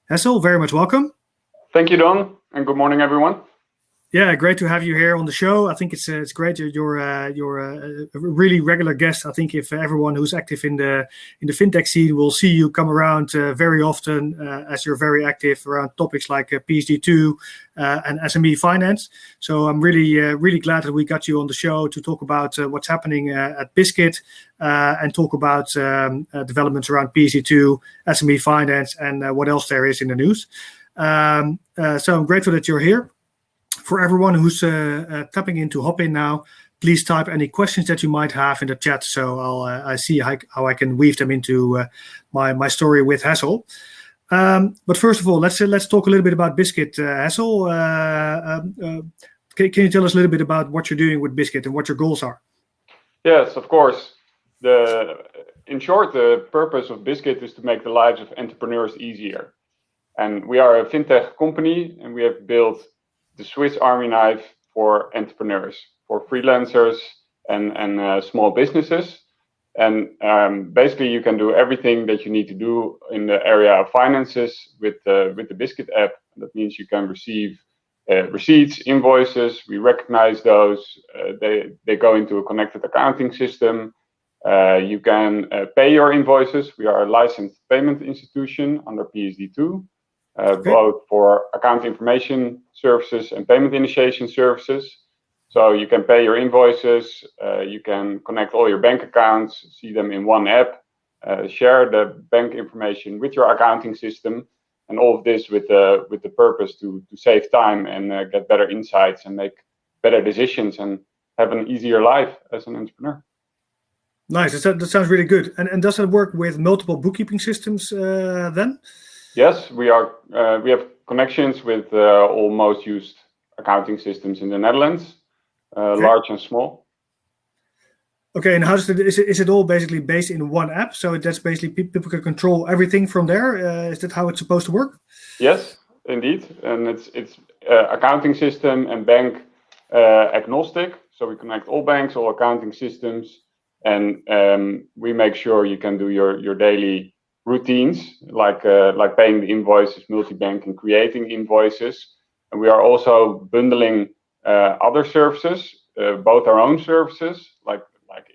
Hessel, very much welcome. Thank you, Don, and good morning, everyone. Yeah, great to have you here on the show. I think it's great. You're a really regular guest. I think if everyone who's active in the FinTech scene will see you come around very often, as you're very active around topics like PSD2 and SME finance. So I'm really glad that we got you on the show to talk about what's happening at Bizcuit and talk about developments around PSD2, SME finance, and what else there is in the news. So I'm grateful that you're here. For everyone who's tapping in to hop in now, please type any questions that you might have in the chat, so I see how I can weave them into my story with Hessel. But first of all, let's talk a little bit about Bizcuit. Hessel, can you tell us a little bit about what you're doing with Bizcuit and what your goals are? Yes, of course. In short, the purpose of Bizcuit is to make the lives of entrepreneurs easier. And we are a FinTech company, and we have built the Swiss Army knife for entrepreneurs, for freelancers and small businesses. And basically, you can do everything that you need to do in the area of finances with the Bizcuit app. That means you can receive receipts, invoices. We recognize those. They go into a connected accounting system. You can pay your invoices. We are a licensed payment institution under PSD2. Both for account information services and payment initiation services. So you can pay your invoices, you can connect all your bank accounts, see them in one app, share the bank information with your accounting system, and all of this with the purpose to save time and get better insights and make better decisions and have an easier life as an entrepreneur. Nice, that sounds really good. And does it work with multiple bookkeeping systems then? Yes, we have connections with all most used accounting systems in the Netherlands, large and small. Okay, and how does is it all basically based in one app? So that's basically people can control everything from there. Is that how it's supposed to work? Yes, indeed, and it's accounting system and bank agnostic. So we connect all banks, all accounting systems, and we make sure you can do your daily routines like paying the invoices, multi-bank, and creating invoices. And we are also bundling other services, both our own services like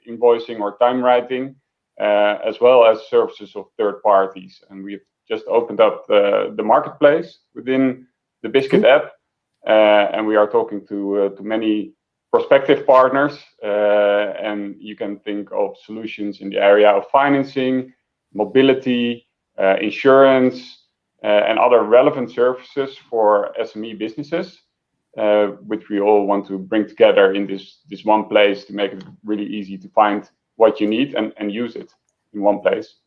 invoicing or time writing, as well as services of third parties. And we've just opened up the marketplace within the Bizcuit app, and we are talking to many prospective partners. And you can think of solutions in the area of financing, mobility, insurance, and other relevant services for SME businesses, which we all want to bring together in this one place to make it really easy to find what you need and use it in one place.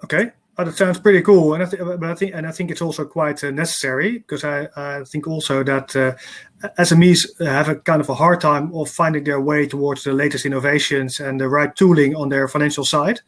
Okay, that sounds pretty cool, and I think it's also quite necessary, because I think also that SMEs have a kind of a hard time of finding their way towards the latest innovations and the right tooling on their financial side.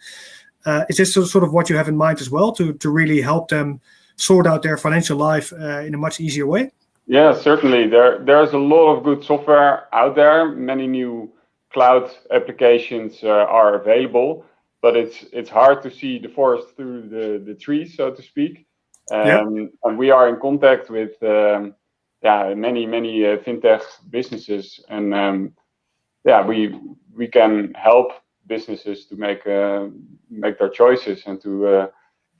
Is this sort of what you have in mind as well, to really help them sort out their financial life in a much easier way? Yeah, certainly. There's a lot of good software out there. Many new cloud applications are available, but it's hard to see the forest through the trees, so to speak. And we are in contact with many FinTech businesses, and we can help businesses to make their choices and to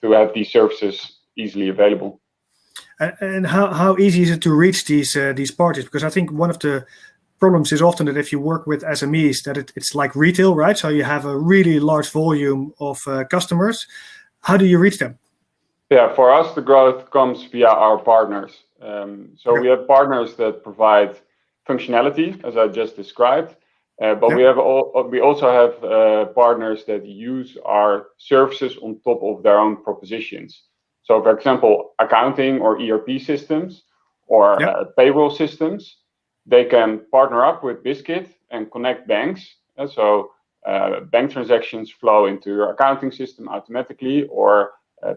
have these services easily available. And how easy is it to reach these parties? Because I think one of the problems is often that if you work with SMEs, that it's like retail, right? So you have a really large volume of customers. How do you reach them? Yeah, for us, the growth comes via our partners. We have partners that provide functionality, as I just described. But we also have partners that use our services on top of their own propositions. So, for example, accounting or ERP systems or payroll systems, they can partner up with Bizcuit and connect banks. And so bank transactions flow into your accounting system automatically, or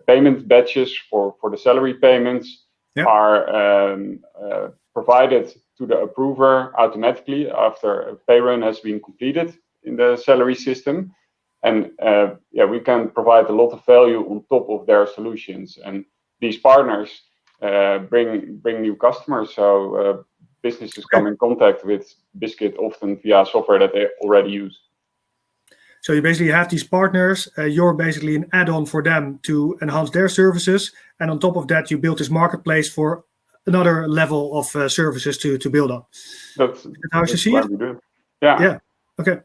payment batches for the salary payments are provided to the approver automatically after a pay run has been completed in the salary system. And we can provide a lot of value on top of their solutions. And these partners bring new customers. So businesses come in contact with Bizcuit often via software that they already use. So you basically have these partners, you're basically an add-on for them to enhance their services. And on top of that, you build this marketplace for another level of services to build on. That's how you see it? Yeah. Okay.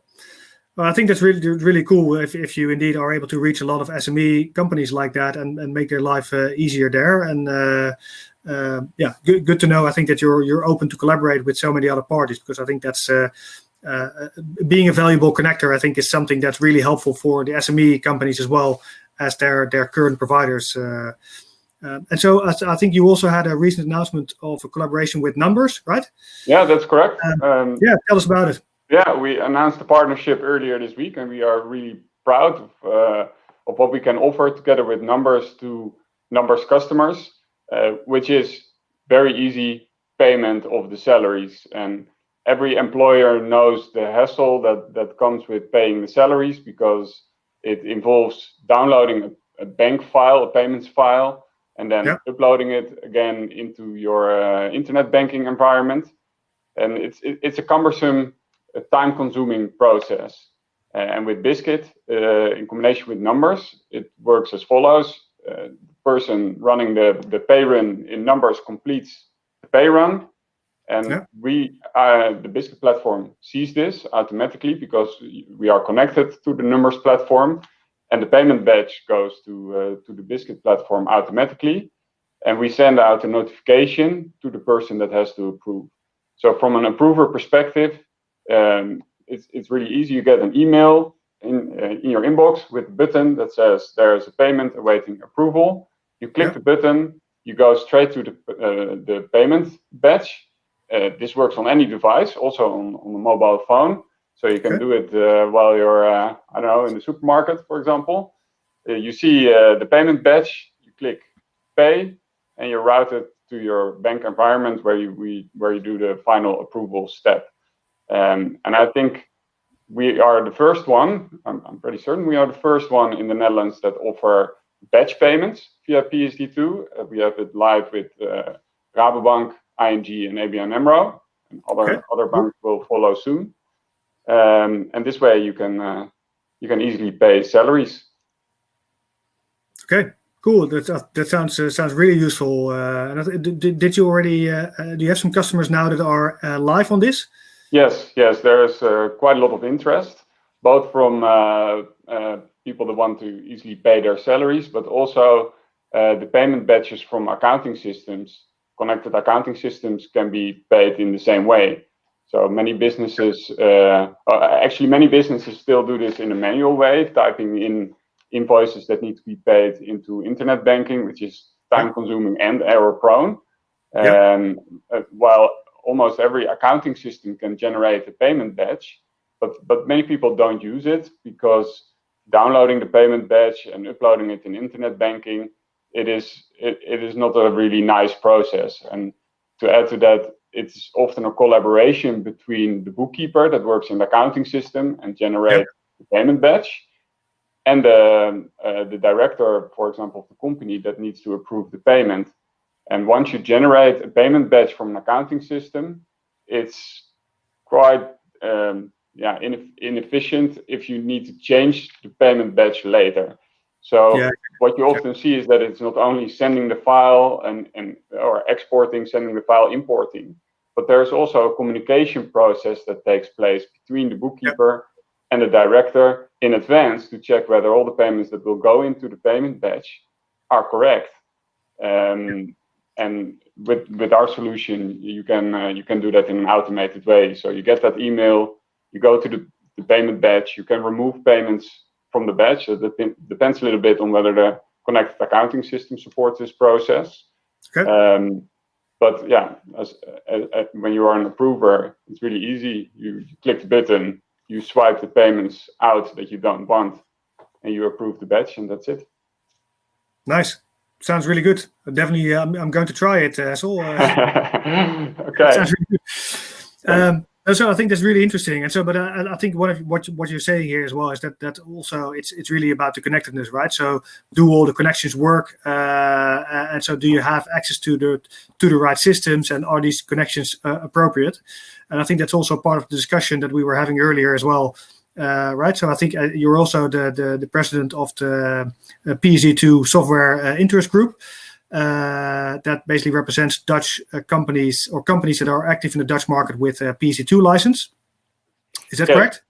Well, I think that's really cool if you indeed are able to reach a lot of SME companies like that and make their life easier there. And good to know. I think that you're open to collaborate with so many other parties, because I think that's being a valuable connector, I think, is something that's really helpful for the SME companies as well as their current providers. And so I think you also had a recent announcement of a collaboration with Nmbrs, right? Yeah, that's correct. Tell us about it. Yeah, we announced the partnership earlier this week, and we are really proud of what we can offer together with Nmbrs to Nmbrs customers, which is very easy payment of the salaries. And every employer knows the hassle that comes with paying the salaries, because it involves downloading a bank file, a payments file, and then uploading it again into your internet banking environment. And it's a cumbersome, time-consuming process. And with Bizcuit, in combination with Nmbrs, it works as follows. The person running the pay run in Nmbrs completes the pay run. And we, the Bizcuit platform, sees this automatically because we are connected to the Nmbrs platform, and the payment badge goes to the Bizcuit platform automatically, and we send out a notification to the person that has to approve. So from an approver perspective, it's really easy. You get an email in your inbox with a button that says there is a payment awaiting approval. You click the button, you go straight to the payment badge. This works on any device, also on a mobile phone. So you can do it while you're, I don't know, in the supermarket, for example. You see the payment badge, you click pay, and you're routed to your bank environment where you do the final approval step. And I think we are the first one, I'm pretty certain we are the first one in the Netherlands that offer batch payments via PSD2. We have it live with Rabobank, ING, and ABN AMRO, and other banks will follow soon. And this way you can easily pay salaries. Okay, cool. That sounds really useful. Did you already? Do you have some customers now that are live on this? Yes. There is quite a lot of interest, both from people that want to easily pay their salaries, but also the payment badges from accounting systems. Connected accounting systems can be paid in the same way. So many businesses, many businesses still do this in a manual way, typing in invoices that need to be paid into internet banking, which is time-consuming and error-prone. While almost every accounting system can generate a payment badge, but many people don't use it because downloading the payment badge and uploading it in internet banking, it is not a really nice process. And to add to that, it's often a collaboration between the bookkeeper that works in the accounting system and generates the payment badge, and the director, for example, of the company that needs to approve the payment. And once you generate a payment badge from an accounting system, it's quite inefficient if you need to change the payment badge later. So what you often see is that it's not only sending the file or exporting, sending the file, importing, but there's also a communication process that takes place between the bookkeeper and the director in advance to check whether all the payments that will go into the payment batch are correct. And with our solution, you can do that in an automated way. So you get that email, you go to the payment batch, you can remove payments from the batch. So that depends a little bit on whether the connected accounting system supports this process. But yeah, when you are an approver, it's really easy. You click the button, you swipe the payments out that you don't want, and you approve the batch, and that's it. Nice. Sounds really good. Definitely, I'm going to try it, Hessel. Okay. Sounds really good. So I think that's really interesting, and so, but I think what you're saying here as well is that also it's really about the connectedness, right? So do all the connections work, and so do you have access to the right systems, and are these connections appropriate? And I think that's also part of the discussion that we were having earlier as well, right? So I think you're also the president of the PSD2 Software Interest Group. That basically represents Dutch companies or companies that are active in the Dutch market with a PSD2 license. Is that correct?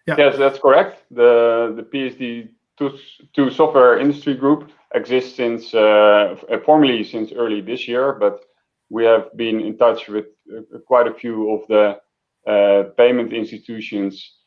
Yeah. Yes, that's correct. The PSD2 Software Industry Group exists since formally since early this year, but we have been in touch with quite a few of the payment institutions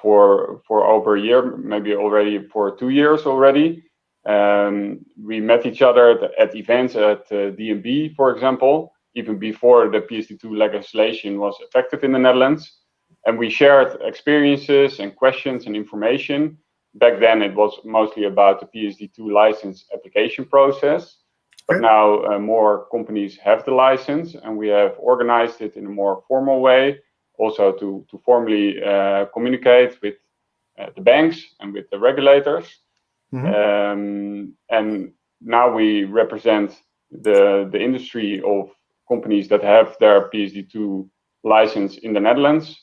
for over a year, maybe already for 2 years already. We met each other at events at DNB, for example, even before the PSD2 legislation was effective in the Netherlands. And we shared experiences and questions and information. Back then, it was mostly about the PSD2 license application process. But now more companies have the license, and we have organized it in a more formal way, also to formally communicate with the banks and with the regulators. And now we represent the industry of companies that have their PSD2 license in the Netherlands.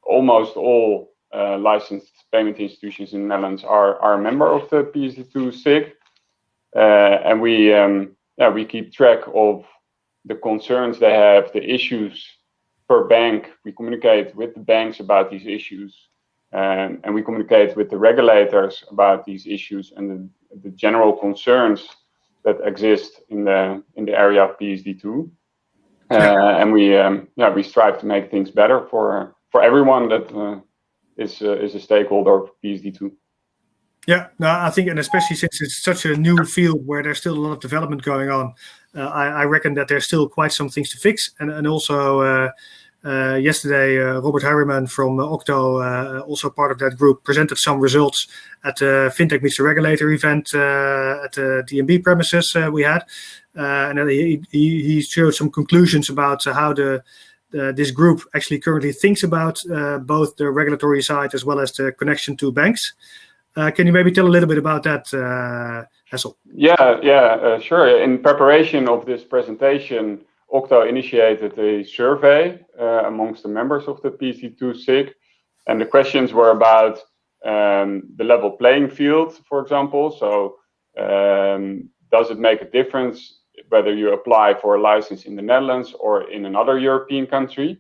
Almost all licensed payment institutions in the Netherlands are a member of the PSD2 SIG, and we keep track of the concerns they have, the issues per bank. We communicate with the banks about these issues. And we communicate with the regulators about these issues and the general concerns that exist in the area of PSD2. And we strive to make things better for everyone that is a stakeholder of PSD2. Yeah, no, I think, and especially since it's such a new field where there's still a lot of development going on, I reckon that there's still quite some things to fix, and also. Yesterday, Robert Harriman from Octo, also part of that group, presented some results at the FinTech Meets the Regulator event at the DNB premises we had. And then he showed some conclusions about how this group actually currently thinks about both the regulatory side as well as the connection to banks. Can you maybe tell a little bit about that, Hessel? Sure. In preparation of this presentation, Octo initiated a survey amongst the members of the PSD2 SIG, and the questions were about the level playing field, for example. So does it make a difference whether you apply for a license in the Netherlands or in another European country?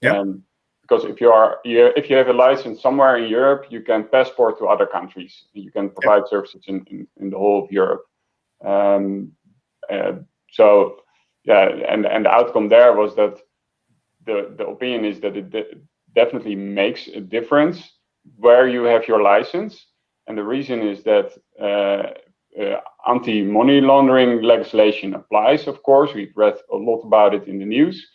Because if you have a license somewhere in Europe, you can passport to other countries. You can provide services in the whole of Europe. And the outcome there was that the opinion is that it definitely makes a difference where you have your license. And the reason is that anti-money laundering legislation applies, of course. We've read a lot about it in the news.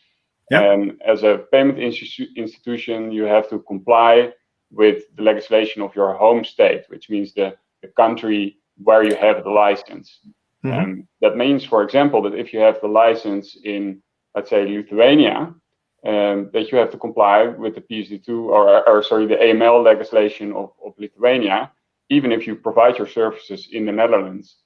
And as a payment institution, you have to comply with the legislation of your home state, which means the country where you have the license. That means, for example, that if you have the license in, let's say, Lithuania, that you have to comply with the PSD2 or the AML legislation of Lithuania, even if you provide your services in the Netherlands.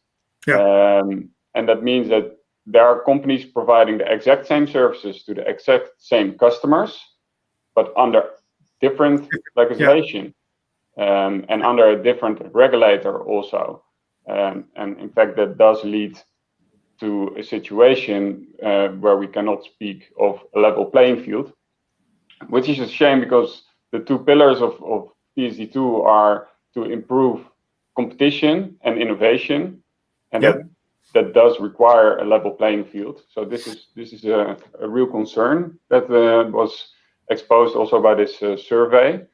And that means that there are companies providing the exact same services to the exact same customers, but under different legislation and under a different regulator also. And in fact, that does lead to a situation where we cannot speak of a level playing field, which is a shame because the two pillars of PSD2 are to improve competition and innovation, and that does require a level playing field. So this is a real concern that was exposed also by this survey.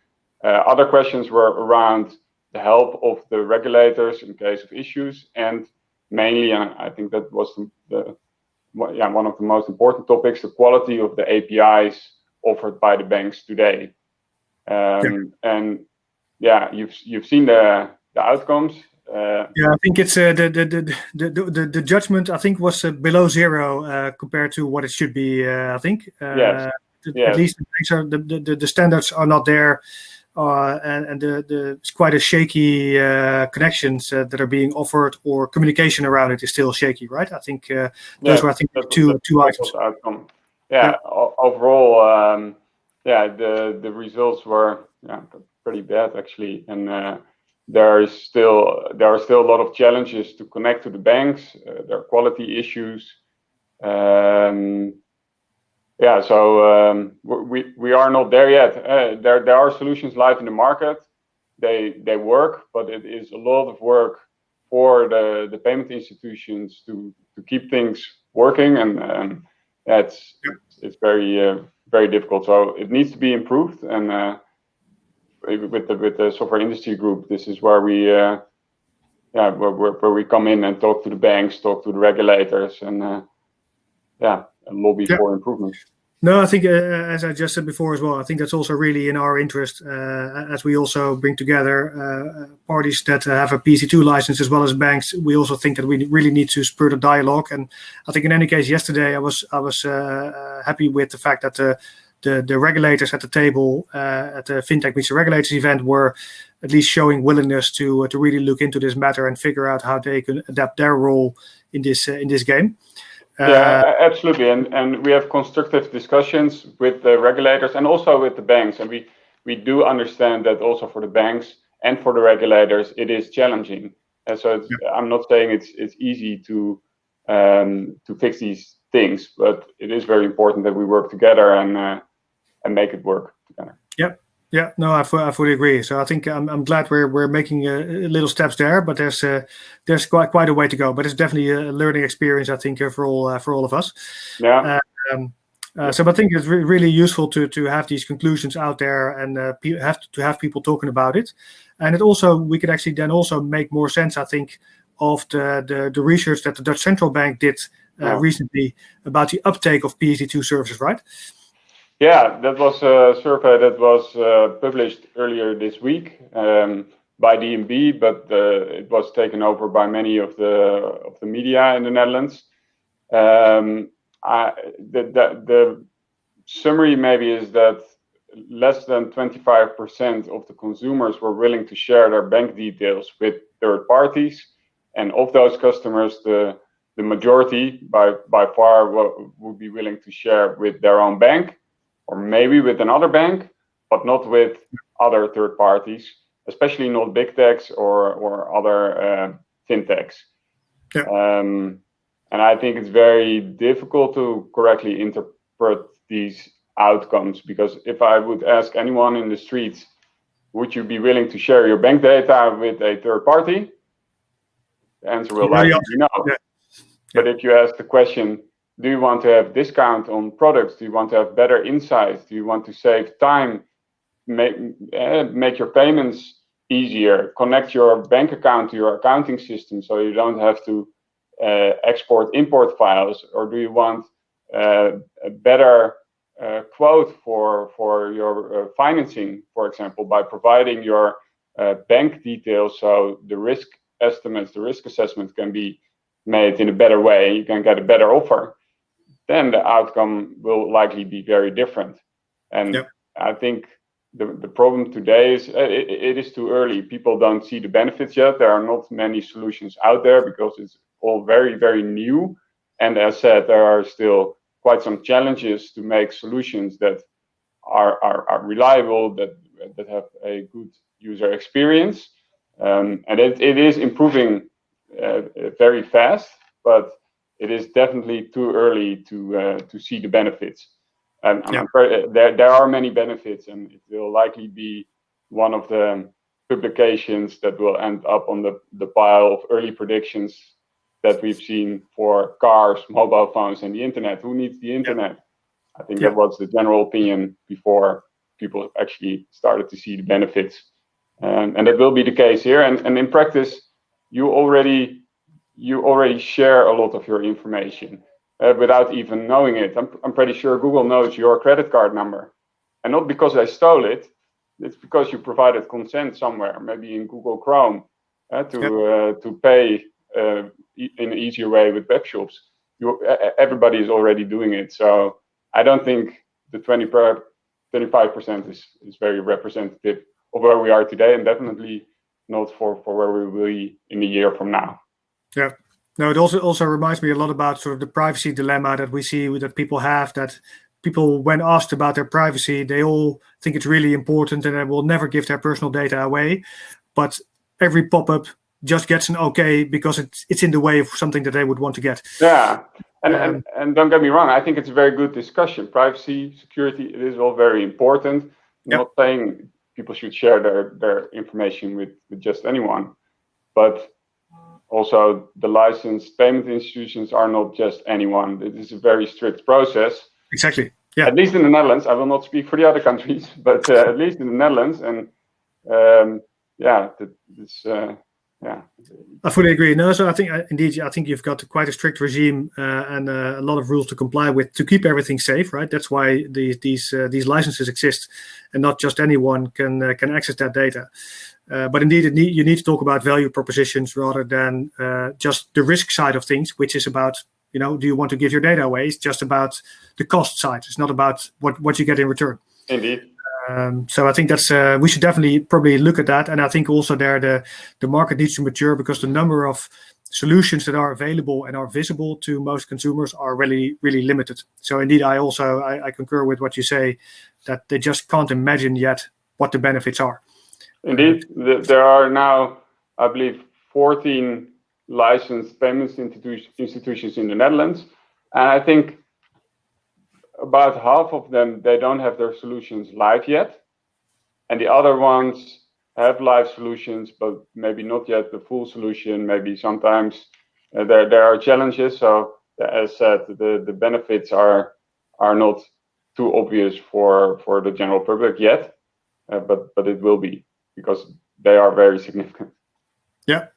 Other questions were around the help of the regulators in case of issues, and mainly, and I think that was one of the most important topics, the quality of the APIs offered by the banks today. And you've seen the outcomes. I think it's the judgment I think was below zero compared to what it should be. I think. at least the standards are not there, and it's quite a shaky connections that are being offered, or communication around it is still shaky, right? I think those were two items. Outcome. Overall, the results were pretty bad actually, and there are still a lot of challenges to connect to the banks. There are quality issues. So we are not there yet. There are solutions live in the market. They work, but it is a lot of work for the payment institutions to keep things working, and it's very difficult. So it needs to be improved, and with the software industry group, this is where we where we come in and talk to the banks, talk to the regulators, and lobby for improvements. No, I think, as I just said before as well, I think that's also really in our interest, as we also bring together parties that have a PC2 license as well as banks. We also think that we really need to spur the dialogue. And I think in any case, yesterday I was happy with the fact that the regulators at the table at the FinTech Meets the Regulators event were at least showing willingness to really look into this matter and figure out how they can adapt their role in this game. Absolutely, and we have constructive discussions with the regulators and also with the banks, and we do understand that also for the banks and for the regulators it is challenging, and so I'm not saying it's easy to fix these things, but it is very important that we work together and make it work together. Yeah, no, I fully agree. So I think I'm glad we're making little steps there, but there's quite a way to go. But it's definitely a learning experience, I think, for all of us. Yeah. So I think it's really useful to have these conclusions out there and have people talking about it. And it also, we could actually then also make more sense, I think, of the research that the Dutch Central Bank did recently about the uptake of PSD2 services, right? Yeah, that was a survey that was published earlier this week by DNB, but it was taken over by many of the media in the Netherlands. The summary maybe is that less than 25% of the consumers were willing to share their bank details with third parties, and of those customers, the majority by far would be willing to share with their own bank, or maybe with another bank, but not with other third parties, especially not big techs or other fintechs. Yeah. And I think it's very difficult to correctly interpret these outcomes, because if I would ask anyone in the streets, would you be willing to share your bank data with a third party? The answer will likely be no. Yeah. But if you ask the question, do you want to have discount on products? Do you want to have better insights? Do you want to save time? Make your payments easier? Connect your bank account to your accounting system so you don't have to import files? Or do you want a better quote for your financing, for example, by providing your bank details so the risk estimates, the risk assessment can be made in a better way, you can get a better offer? Then the outcome will likely be very different. And I think the problem today is it is too early. People don't see the benefits yet. There are not many solutions out there because it's all very, very new. And as said, there are still quite some challenges to make solutions that are reliable, that have a good user experience. And it is improving very fast, but it is definitely too early to see the benefits. And there are many benefits, and it will likely be one of the publications that will end up on the pile of early predictions that we've seen for cars, mobile phones, and the internet. Who needs the internet? I think that was the general opinion before people actually started to see the benefits. And that will be the case here. And in practice, you already share a lot of your information without even knowing it. I'm pretty sure Google knows your credit card number, and not because they stole it. It's because you provided consent somewhere, maybe in Google Chrome, to pay in an easier way with web shops. Everybody is already doing it. So I don't think the 25% is very representative of where we are today, and definitely not for where we will be in a year from now. Yeah. No, it also reminds me a lot about sort of the privacy dilemma that we see that people have, that people, when asked about their privacy, they all think it's really important and they will never give their personal data away. But every pop-up just gets an okay because it's in the way of something that they would want to get. Yeah. And don't get me wrong, I think it's a very good discussion. Privacy, security, it is all very important. I'm not saying people should share their information with just anyone, but also the licensed payment institutions are not just anyone. It is a very strict process. Exactly. Yeah. At least in the Netherlands. I will not speak for the other countries, but at least in the Netherlands. And I fully agree. No, so I think you've got quite a strict regime and a lot of rules to comply with to keep everything safe, right? That's why these licenses exist, and not just anyone can access that data. But indeed, you need to talk about value propositions rather than just the risk side of things, which is about, do you want to give your data away? It's just about the cost side. It's not about what you get in return. Indeed. So I think that's we should definitely probably look at that, and I think also there the market needs to mature because the number of solutions that are available and are visible to most consumers are really, really limited. So indeed, I concur with what you say, that they just can't imagine yet what the benefits are. Indeed, there are now, I believe, 14 licensed payments institutions in the Netherlands, and I think about half of them, they don't have their solutions live yet, and the other ones have live solutions, but maybe not yet the full solution. Maybe sometimes there are challenges. So as said, the benefits are not too obvious for the general public yet, but it will be, because they are very significant. Yeah.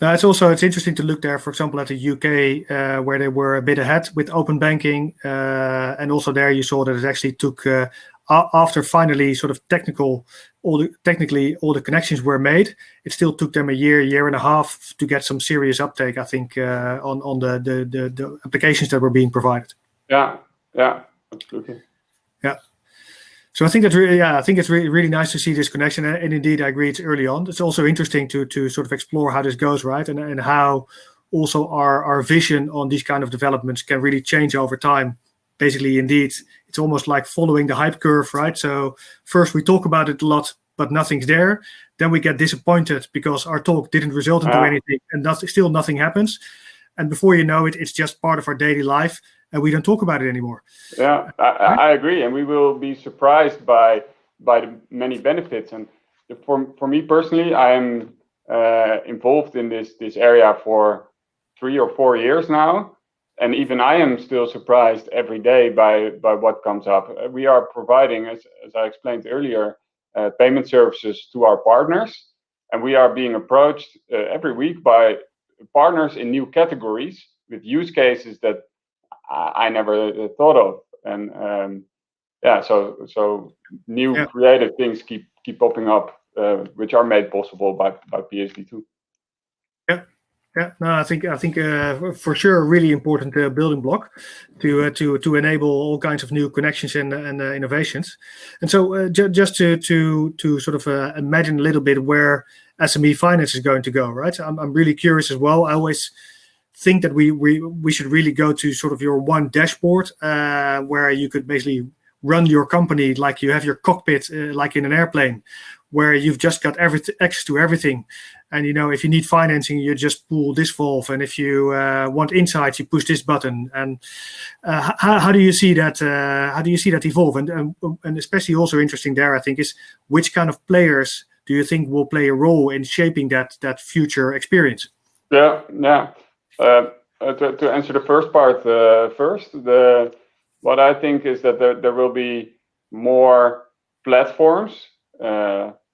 Now, it's interesting to look there, for example, at the UK, where they were a bit ahead with open banking, and also there you saw that it actually took after finally sort of technically all the connections were made, it still took them a year and a half to get some serious uptake, I think, on the applications that were being provided. Yeah, absolutely. Yeah. So I think that's really, I think it's really nice to see this connection, and indeed I agree it's early on. It's also interesting to sort of explore how this goes, right, and how also our vision on these kind of developments can really change over time. Basically, indeed, it's almost like following the hype curve, right? So first we talk about it a lot, but nothing's there. Then we get disappointed because our talk didn't result into anything, and still nothing happens. And before you know it, it's just part of our daily life, and we don't talk about it anymore. Yeah, I agree, and we will be surprised by the many benefits. And for me personally, I am involved in this area for 3 or 4 years now, and even I am still surprised every day by what comes up. We are providing, as I explained earlier, payment services to our partners, and we are being approached every week by partners in new categories with use cases that I never thought of, and so new creative things keep popping up, which are made possible by PSD2. Yeah, no, I think for sure a really important building block to enable all kinds of new connections and innovations. And so just to sort of imagine a little bit where SME finance is going to go, right? I'm really curious as well. I always think that we should really go to sort of your one dashboard where you could basically run your company like you have your cockpit like in an airplane, where you've just got access to everything. And if you need financing, you just pull this valve, and if you want insights, you push this button. And how do you see that? How do you see that evolve? And especially also interesting there, I think, is which kind of players do you think will play a role in shaping that future experience? Yeah. To answer the first part first, what I think is that there will be more platforms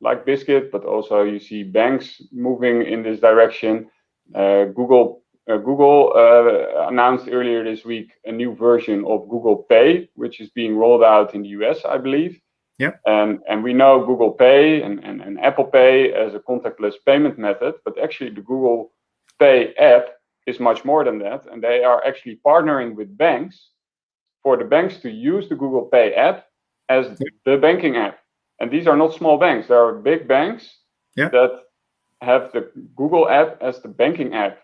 like Bizcuit, but also you see banks moving in this direction. Google announced earlier this week a new version of Google Pay, which is being rolled out in the US, I believe. Yeah. And we know Google Pay and Apple Pay as a contactless payment method, but actually the Google Pay app is much more than that, and they are actually partnering with banks for the banks to use the Google Pay app as the banking app. And these are not small banks. There are big banks that have the Google app as the banking app.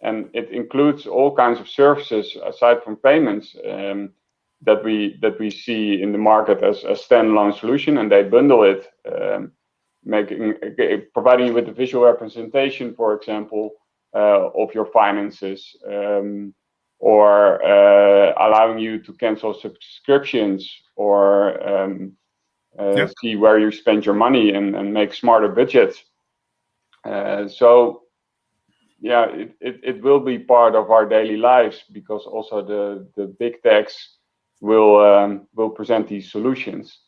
And it includes all kinds of services aside from payments that we see in the market as a standalone solution, and they bundle it, providing you with a visual representation, for example, of your finances, or allowing you to cancel subscriptions, or see where you spend your money and make smarter budgets. So yeah, it will be part of our daily lives, because also the big techs will present these solutions.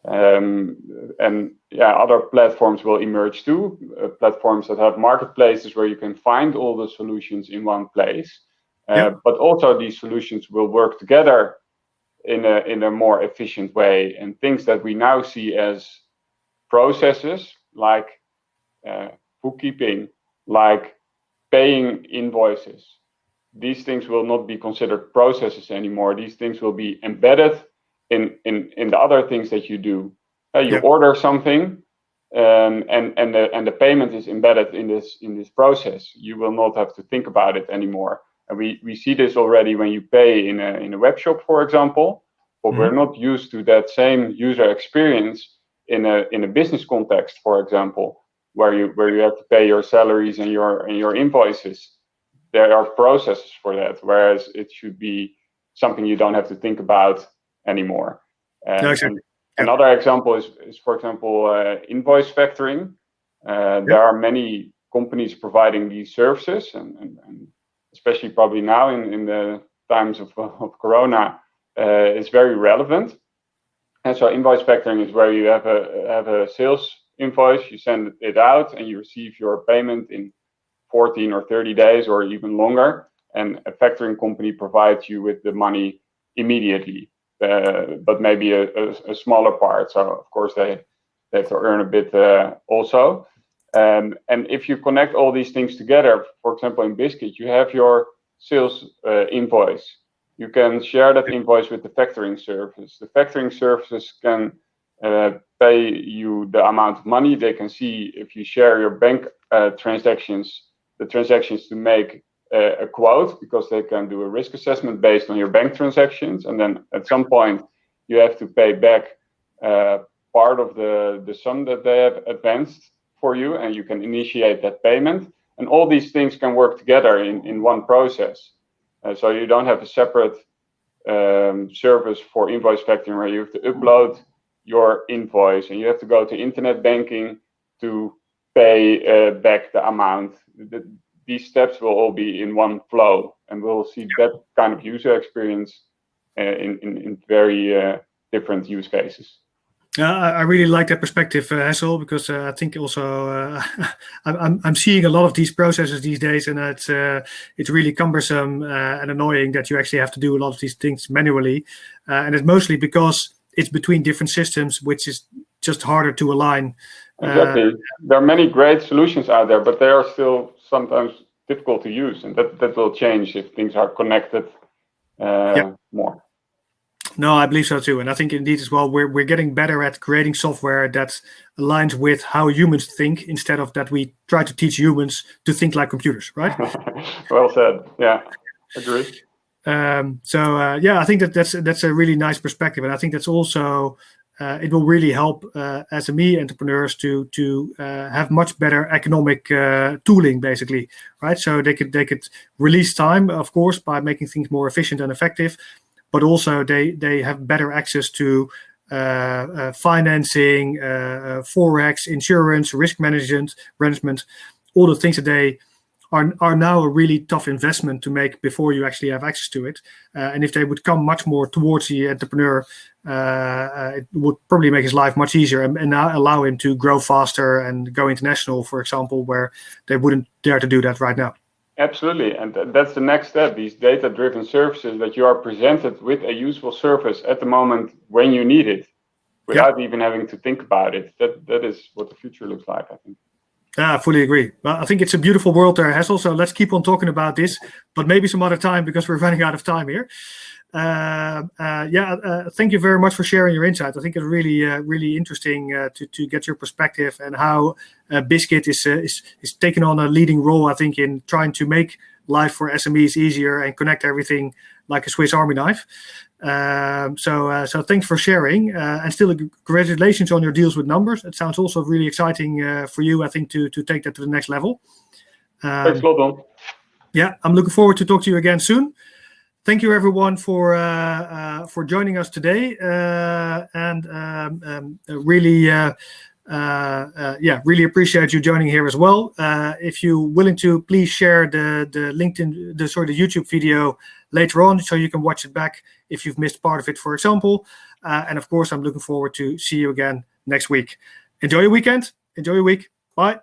And yeah, other platforms will emerge too, platforms that have marketplaces where you can find all the solutions in one place. But also these solutions will work together in a more efficient way. And things that we now see as processes, like bookkeeping, like paying invoices, these things will not be considered processes anymore. These things will be embedded in the other things that you do. You order something, and the payment is embedded in this process. You will not have to think about it anymore. And we see this already when you pay in a web shop, for example. But we're not used to that same user experience in a business context, for example, where you have to pay your salaries and your invoices. There are processes for that, whereas it should be something you don't have to think about anymore. And another example is, for example, invoice factoring. There are many companies providing these services, and especially probably now in the times of Corona, it's very relevant. And so invoice factoring is where you have a sales invoice, you send it out, and you receive your payment in 14 or 30 days or even longer. And a factoring company provides you with the money immediately, but maybe a smaller part. So of course they have to earn a bit also. And if you connect all these things together, for example, in Bizcuit, you have your sales invoice. You can share that invoice with the factoring service. The factoring services can pay you the amount of money. They can see if you share your bank transactions, the transactions to make a quote, because they can do a risk assessment based on your bank transactions. And then at some point, you have to pay back part of the sum that they have advanced for you, and you can initiate that payment. And all these things can work together in one process. So you don't have a separate service for invoice factoring where you have to upload your invoice and you have to go to internet banking to pay back the amount. These steps will all be in one flow, and we'll see that kind of user experience in very different use cases. I really like that perspective, Hessel, because I think also I'm seeing a lot of these processes these days, and it's really cumbersome and annoying that you actually have to do a lot of these things manually, and it's mostly because it's between different systems, which is just harder to align. Exactly. There are many great solutions out there, but they are still sometimes difficult to use, and that will change if things are connected more. No, I believe so too, and I think indeed as well we're getting better at creating software that aligns with how humans think, instead of that we try to teach humans to think like computers, right? Well said. Yeah, agree. I think that's a really nice perspective, and I think that's also it will really help SME entrepreneurs to have much better economic tooling, basically, right? So they could release time, of course, by making things more efficient and effective. But also they have better access to financing, forex, insurance, risk management, all the things that they are now a really tough investment to make before you actually have access to it. And if they would come much more towards the entrepreneur, it would probably make his life much easier and now allow him to grow faster and go international, for example, where they wouldn't dare to do that right now. Absolutely, and that's the next step, these data-driven services, that you are presented with a useful service at the moment when you need it, without even having to think about it. That is what the future looks like, I think. I fully agree. Well, I think it's a beautiful world there, Hessel, so let's keep on talking about this, but maybe some other time, because we're running out of time here. Thank you very much for sharing your insight. I think it's really interesting to get your perspective and how Bizcuit is taking on a leading role, I think, in trying to make life for SMEs easier and connect everything like a Swiss Army knife. So thanks for sharing, and still congratulations on your deals with Nmbrs. It sounds also really exciting for you, I think, to take that to the next level. Thanks a lot, Don. Yeah, I'm looking forward to talk to you again soon. Thank you, everyone, for joining us today, really appreciate you joining here as well. If you're willing to, please share the LinkedIn, the YouTube video later on, so you can watch it back if you've missed part of it, for example. And of course, I'm looking forward to see you again next week. Enjoy your weekend. Enjoy your week. Bye.